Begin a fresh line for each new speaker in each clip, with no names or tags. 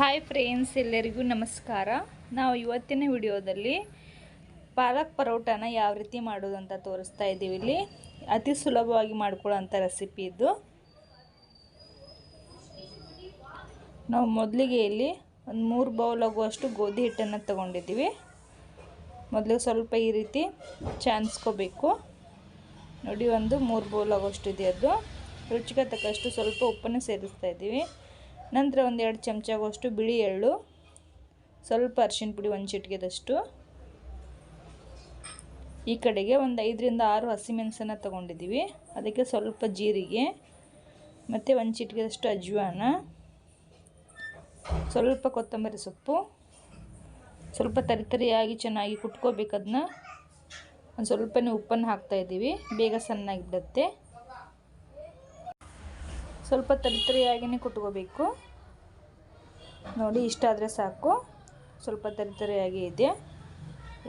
Hi friends, ಎಲ್ಲರಿಗೂ ನಮಸ್ಕಾರ. ನಾವು ಇವತ್ತಿನ ವಿಡಿಯೋದಲ್ಲಿ ಪಾಲಕ್ ಪರೋಟಾನ ಯಾವ ರೀತಿ ಮಾಡೋದು ಅಂತ ತೋರಿಸ್ತಾ ಇದ್ದೀವಿ. ಇಲ್ಲಿ ಅತಿ ಸುಲಭವಾಗಿ ಮಾಡ್ಕೊಳ್ಳೋಂಥ ರೆಸಿಪಿ ಇದು. ನಾವು ಮೊದಲಿಗೆ ಇಲ್ಲಿ ಒಂದು 3 ಬೌಲ್ ಆಗುವಷ್ಟು ಗೋಧಿ ಹಿಟ್ಟನ್ನು ತಗೊಂಡಿದ್ದೀವಿ. ಮೊದಲಿಗೆ ಸ್ವಲ್ಪ ಈ ರೀತಿ ಚಾನ್ಸ್ಕೋಬೇಕು. ನೋಡಿ, ಒಂದು 3 ಬೌಲ್ ಆಗುವಷ್ಟು ಇದೆ. ಅದು ರುಚಿಗೆ ತಕ್ಕಷ್ಟು ಸ್ವಲ್ಪ ಉಪ್ಪನ್ನು ಸೇರಿಸ್ತಾ ಇದ್ದೀವಿ. ನಂತರ ಒಂದು 2 ಚಮಚ ಆಗುವಷ್ಟು ಬಿಳಿ ಎಳ್ಳು, ಸ್ವಲ್ಪ ಅರಿಶಿನ ಪುಡಿ 1 ಚಿಟಿಕೆದಷ್ಟು. ಈ ಕಡೆಗೆ ಒಂದು 5 ರಿಂದ 6 ಹಸಿಮೆಣಸನ್ನು ತಗೊಂಡಿದ್ದೀವಿ. ಅದಕ್ಕೆ ಸ್ವಲ್ಪ ಜೀರಿಗೆ ಮತ್ತು 1 ಚಿಟಿಕೆದಷ್ಟು ಅಜ್ವಾನ, ಸ್ವಲ್ಪ ಕೊತ್ತಂಬರಿ ಸೊಪ್ಪು, ಸ್ವಲ್ಪ ತರಿತರಿಯಾಗಿ ಚೆನ್ನಾಗಿ ಕುಟ್ಕೋಬೇಕು. ಅದನ್ನ ಒಂದು ಸ್ವಲ್ಪನೇ ಉಪ್ಪನ್ನು ಹಾಕ್ತಾಯಿದ್ದೀವಿ, ಬೇಗ ಸಣ್ಣಾಗಿ ಬಿಡುತ್ತೆ. ಸ್ವಲ್ಪ ತರಿತರಿಯಾಗಿಯೇ ಕುಟ್ಕೋಬೇಕು. ನೋಡಿ, ಇಷ್ಟಾದರೆ ಸಾಕು. ಸ್ವಲ್ಪ ತರಿತರಿಯಾಗಿ ಇದೆ.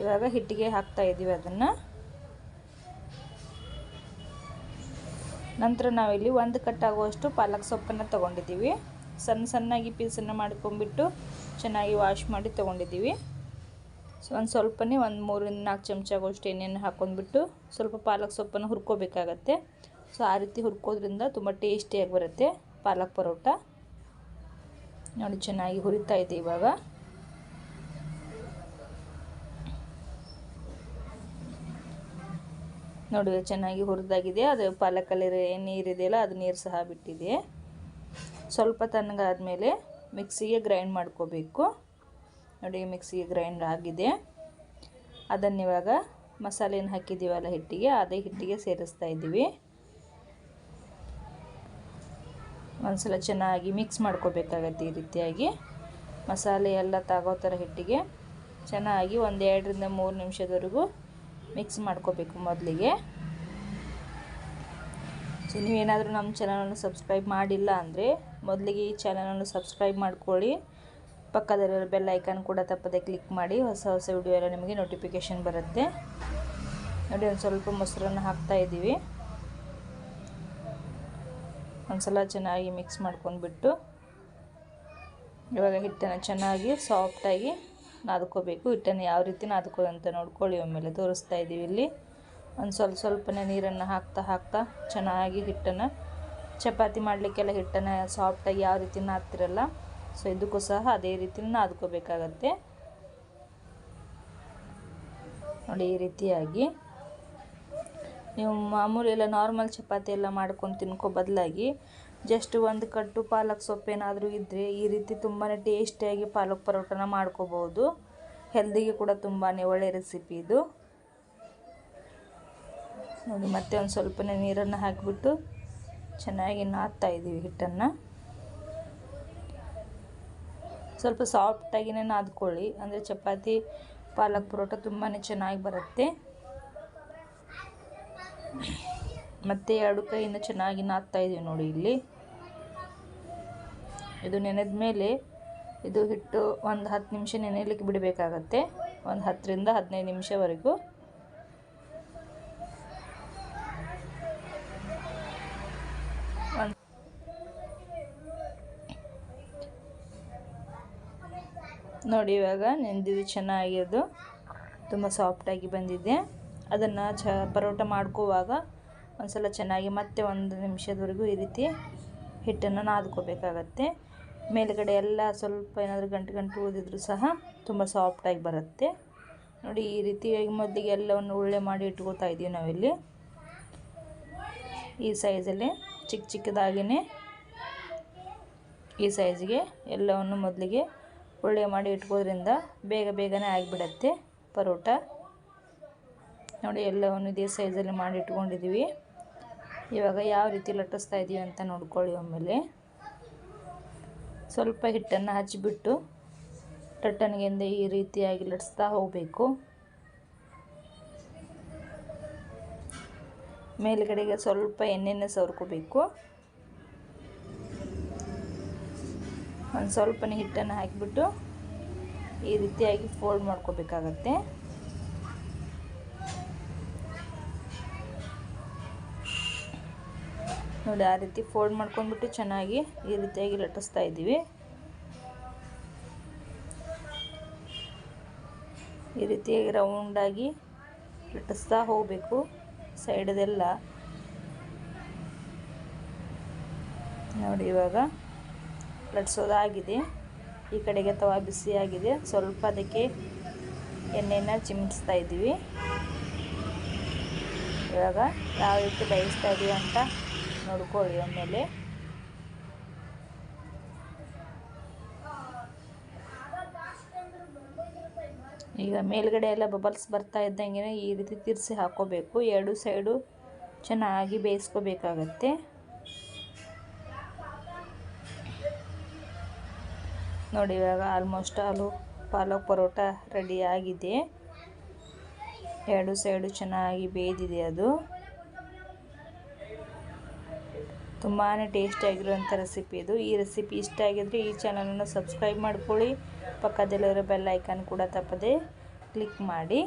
ಇವಾಗ ಹಿಟ್ಟಿಗೆ ಹಾಕ್ತಾ ಇದ್ದೀವಿ ಅದನ್ನು. ನಂತರ ನಾವಿಲ್ಲಿ 1 ಕಟ್ ಆಗುವಷ್ಟು ಪಾಲಕ್ ಸೊಪ್ಪನ್ನು ತೊಗೊಂಡಿದ್ದೀವಿ. ಸಣ್ಣ ಸಣ್ಣಾಗಿ ಪೀಸನ್ನು ಮಾಡ್ಕೊಂಡ್ಬಿಟ್ಟು ಚೆನ್ನಾಗಿ ವಾಶ್ ಮಾಡಿ ತೊಗೊಂಡಿದ್ದೀವಿ. ಒಂದು ಸ್ವಲ್ಪನೇ ಒಂದು 3 ರಿಂದ 4 ಚಮಚ ಆಗುವಷ್ಟು ಎಣ್ಣೆಯನ್ನು ಹಾಕ್ಕೊಂಡ್ಬಿಟ್ಟು ಸ್ವಲ್ಪ ಪಾಲಕ್ ಸೊಪ್ಪನ್ನು ಹುರ್ಕೋಬೇಕಾಗತ್ತೆ. ಸೊ ಆ ರೀತಿ ಹುರ್ಕೋದ್ರಿಂದ ತುಂಬ ಟೇಸ್ಟಿಯಾಗಿ ಬರುತ್ತೆ ಪಾಲಕ್ ಪರೋಟ. ನೋಡಿ, ಚೆನ್ನಾಗಿ ಹುರಿತಾ ಇದೆ ಇವಾಗ. ನೋಡಿ, ಚೆನ್ನಾಗಿ ಹುರಿದಾಗಿದೆ. ಅದು ಪಾಲಕಲ್ಲಿ ನೀರಿದೆಯಲ್ಲ, ಅದು ನೀರು ಸಹ ಬಿಟ್ಟಿದೆ. ಸ್ವಲ್ಪ ತಣ್ಣಗಾದ್ಮೇಲೆ ಮಿಕ್ಸಿಗೆ ಗ್ರೈಂಡ್ ಮಾಡ್ಕೋಬೇಕು. ನೋಡಿ, ಮಿಕ್ಸಿಗೆ ಗ್ರೈಂಡ್ ಆಗಿದೆ. ಅದನ್ನಿವಾಗ ಮಸಾಲೆಯನ್ನು ಹಾಕಿದ್ದೀವಲ್ಲ ಹಿಟ್ಟಿಗೆ, ಅದೇ ಹಿಟ್ಟಿಗೆ ಸೇರಿಸ್ತಾ ಇದ್ದೀವಿ. ಒಂದ್ಸಲ ಚೆನ್ನಾಗಿ ಮಿಕ್ಸ್ ಮಾಡ್ಕೋಬೇಕಾಗತ್ತೆ. ಈ ರೀತಿಯಾಗಿ ಮಸಾಲೆ ಎಲ್ಲ ತಾಗೋ ಥರ ಹಿಟ್ಟಿಗೆ ಚೆನ್ನಾಗಿ ಒಂದು 2 ರಿಂದ 3 ನಿಮಿಷದವರೆಗೂ ಮಿಕ್ಸ್ ಮಾಡ್ಕೋಬೇಕು ಮೊದಲಿಗೆ. ಸೊ ನೀವೇನಾದರೂ ನಮ್ಮ ಚಾನಲನ್ನು ಸಬ್ಸ್ಕ್ರೈಬ್ ಮಾಡಿಲ್ಲ ಅಂದರೆ ಮೊದಲಿಗೆ ಈ ಚಾನಲನ್ನು ಸಬ್ಸ್ಕ್ರೈಬ್ ಮಾಡ್ಕೊಳ್ಳಿ. ಪಕ್ಕದಲ್ಲಿರೋ ಬೆಲ್ ಐಕಾನ್ ಕೂಡ ತಪ್ಪದೆ ಕ್ಲಿಕ್ ಮಾಡಿ. ಹೊಸ ಹೊಸ ವಿಡಿಯೋ ಎಲ್ಲ ನಿಮಗೆ ನೋಟಿಫಿಕೇಷನ್ ಬರುತ್ತೆ. ನೋಡಿ, ಒಂದು ಸ್ವಲ್ಪ ಮೊಸರನ್ನು ಹಾಕ್ತಾ ಇದ್ದೀವಿ. ಒಂದ್ಸಲ ಚೆನ್ನಾಗಿ ಮಿಕ್ಸ್ ಮಾಡ್ಕೊಂಡ್ಬಿಟ್ಟು ಇವಾಗ ಹಿಟ್ಟನ್ನು ಚೆನ್ನಾಗಿ ಸಾಫ್ಟಾಗಿ ನಾದ್ಕೋಬೇಕು. ಹಿಟ್ಟನ್ನು ಯಾವ ರೀತಿ ನಾದ್ಕೋದು ಅಂತ ನೋಡ್ಕೊಳ್ಳಿ. ಒಮ್ಮೆಲೆ ತೋರಿಸ್ತಾ ಇದ್ದೀವಿ. ಇಲ್ಲಿ ಒಂದು ಸ್ವಲ್ಪನೇ ನೀರನ್ನು ಹಾಕ್ತಾ ಚೆನ್ನಾಗಿ ಹಿಟ್ಟನ್ನು, ಚಪಾತಿ ಮಾಡಲಿಕ್ಕೆಲ್ಲ ಹಿಟ್ಟನ್ನು ಸಾಫ್ಟಾಗಿ ಯಾವ ರೀತಿ ನಾದ್ತಿರಲ್ಲ, ಸೊ ಇದಕ್ಕೂ ಸಹ ಅದೇ ರೀತಿ ನಾದ್ಕೋಬೇಕಾಗತ್ತೆ. ನೋಡಿ, ಈ ರೀತಿಯಾಗಿ ನೀವು ಮಾಮೂಲಿ ಎಲ್ಲ ನಾರ್ಮಲ್ ಚಪಾತಿ ಎಲ್ಲ ಮಾಡ್ಕೊಂಡು ತಿನ್ಕೋ ಬದಲಾಗಿ ಜಸ್ಟ್ 1 ಕಟ್ಟು ಪಾಲಕ್ ಸೊಪ್ಪೇನಾದರೂ ಇದ್ದರೆ ಈ ರೀತಿ ತುಂಬಾ ಟೇಸ್ಟಿಯಾಗಿ ಪಾಲಕ್ ಪರೋಟನ ಮಾಡ್ಕೋಬೋದು. ಹೆಲ್ದಿಗೆ ಕೂಡ ತುಂಬಾ ಒಳ್ಳೆಯ ರೆಸಿಪಿ ಇದು. ನೋಡಿ, ಮತ್ತೆ ಒಂದು ಸ್ವಲ್ಪನೇ ನೀರನ್ನು ಹಾಕಿಬಿಟ್ಟು ಚೆನ್ನಾಗಿ ನಾದ್ತಾ ಇದ್ದೀವಿ ಹಿಟ್ಟನ್ನು. ಸ್ವಲ್ಪ ಸಾಫ್ಟಾಗಿಯೇ ನಾದ್ಕೊಳ್ಳಿ, ಅಂದರೆ ಚಪಾತಿ ಪಾಲಕ್ ಪರೋಟ ತುಂಬಾ ಚೆನ್ನಾಗಿ ಬರುತ್ತೆ. ಮತ್ತೆ 2 ಕೈಯಿಂದ ಚೆನ್ನಾಗಿ ನಾದ್ತಾ ಇದ್ದೀವಿ. ನೋಡಿ, ಇಲ್ಲಿ ಇದು ನೆನೆದ ಮೇಲೆ ಇದು ಹಿಟ್ಟು ಒಂದು 10 ನಿಮಿಷ ನೆನೆಯಲಿಕ್ಕೆ ಬಿಡಬೇಕಾಗತ್ತೆ. ಒಂದು 10 ರಿಂದ 15 ನಿಮಿಷವರೆಗೂ. ನೋಡಿ, ಇವಾಗ ನೆನೆದಿದ್ದು ಚೆನ್ನಾಗಿ, ಅದು ತುಂಬ ಸಾಫ್ಟಾಗಿ ಬಂದಿದೆ. ಅದನ್ನು ಪರೋಟ ಮಾಡ್ಕೋವಾಗ ಒಂದ್ಸಲ ಚೆನ್ನಾಗಿ ಮತ್ತೆ 1 ನಿಮಿಷದವರೆಗೂ ಈ ರೀತಿ ಹಿಟ್ಟನ್ನು ನಾದ್ಕೋಬೇಕಾಗತ್ತೆ. ಮೇಲುಗಡೆ ಎಲ್ಲ ಸ್ವಲ್ಪ ಏನಾದರೂ ಗಂಟು ಉಳಿದಿದ್ರೂ ಸಹ ತುಂಬ ಸಾಫ್ಟಾಗಿ ಬರುತ್ತೆ. ನೋಡಿ, ಈ ರೀತಿಯಾಗಿ ಮೊದಲಿಗೆ ಎಲ್ಲವನ್ನು ಉಳ್ಳೆ ಮಾಡಿ ಇಟ್ಕೋತಾ ಇದ್ದೀವಿ ನಾವಿಲ್ಲಿ. ಈ ಸೈಜಲ್ಲಿ ಚಿಕ್ಕದಾಗಿಯೇ ಈ ಸೈಜಿಗೆ ಎಲ್ಲವನ್ನು ಮೊದಲಿಗೆ ಉಳ್ಳೆ ಮಾಡಿ ಇಟ್ಕೋದ್ರಿಂದ ಬೇಗನೆ ಆಗಿಬಿಡತ್ತೆ ಪರೋಟ. ನೋಡಿ, ಎಲ್ಲವನ್ನು ಇದೇ ಸೈಜಲ್ಲಿ ಮಾಡಿ ಇಟ್ಕೊಂಡಿದ್ದೀವಿ. ಇವಾಗ ಯಾವ ರೀತಿ ಲಟ್ಟಿಸ್ತಾ ಇದ್ದೀವಿ ಅಂತ ನೋಡ್ಕೊಳ್ಳಿ. ಒಮ್ಮೆಲೆ ಸ್ವಲ್ಪ ಹಿಟ್ಟನ್ನು ಹಚ್ಚಿಬಿಟ್ಟು ಲಟ್ಟಣಿಗೆಂದು ಈ ರೀತಿಯಾಗಿ ಲಟ್ಟಿಸ್ತಾ ಹೋಗಬೇಕು. ಮೇಲುಗಡೆಗೆ ಸ್ವಲ್ಪ ಎಣ್ಣೆಯನ್ನು ಸವರ್ಕೋಬೇಕು. ಒಂದು ಸ್ವಲ್ಪನೇ ಹಿಟ್ಟನ್ನು ಹಾಕಿಬಿಟ್ಟು ಈ ರೀತಿಯಾಗಿ ಫೋಲ್ಡ್ ಮಾಡ್ಕೋಬೇಕಾಗತ್ತೆ. ನೋಡಿ, ಆ ರೀತಿ ಫೋಲ್ಡ್ ಮಾಡ್ಕೊಂಡ್ಬಿಟ್ಟು ಚೆನ್ನಾಗಿ ಈ ರೀತಿಯಾಗಿ ಲಟ್ಟಿಸ್ತಾ ಇದ್ದೀವಿ. ಈ ರೀತಿ ರೌಂಡಾಗಿ ಲಟ್ಟಿಸ್ತಾ ಹೋಗಬೇಕು ಸೈಡದೆಲ್ಲ. ನೋಡಿ ಇವಾಗ ಲಟ್ಸೋದಾಗಿದೆ. ಈ ಕಡೆಗೆ ತವಾ ಬಿಸಿಯಾಗಿದೆ, ಸ್ವಲ್ಪ ಅದಕ್ಕೆ ಎಣ್ಣೆನ ಚಿಮ್ಮಿಸ್ತಾ ಇದ್ದೀವಿ. ಇವಾಗ ಯಾವ ರೀತಿ ಬೇಯಿಸ್ತಾ ಇದೀವಿ ಅಂತ ನೋಡ್ಕೊಳ್ಳಿ ಆಮೇಲೆ. ಈಗ ಮೇಲ್ಗಡೆ ಎಲ್ಲ ಬಬಲ್ಸ್ ಬರ್ತಾ ಇದ್ದಂಗೆ ಈ ರೀತಿ ತಿರ್ಸಿ ಹಾಕೋಬೇಕು. ಎರಡು ಸೈಡು ಚೆನ್ನಾಗಿ ಬೇಯಿಸ್ಕೋಬೇಕಾಗತ್ತೆ. ನೋಡಿ ಇವಾಗ ಆಲ್ಮೋಸ್ಟ್ ಆಲು ಪಾಲಕ್ ಪರೋಟ ರೆಡಿ ಆಗಿದೆ. ಎರಡು ಸೈಡು ಚೆನ್ನಾಗಿ ಬೇಯ್ದಿದೆ. ಅದು ತುಂಬಾ ಟೇಸ್ಟಿಯಾಗಿರುವಂಥ ರೆಸಿಪಿ ಇದು. ಈ ರೆಸಿಪಿ ಇಷ್ಟ ಆಗಿದ್ರೆ ಈ ಚಾನಲನ್ನು ಸಬ್ಸ್ಕ್ರೈಬ್ ಮಾಡ್ಕೊಳ್ಳಿ. ಪಕ್ಕದಲ್ಲಿರೋ ಬೆಲ್ ಐಕಾನ್ ಕೂಡ ತಪ್ಪದೆ ಕ್ಲಿಕ್ ಮಾಡಿ.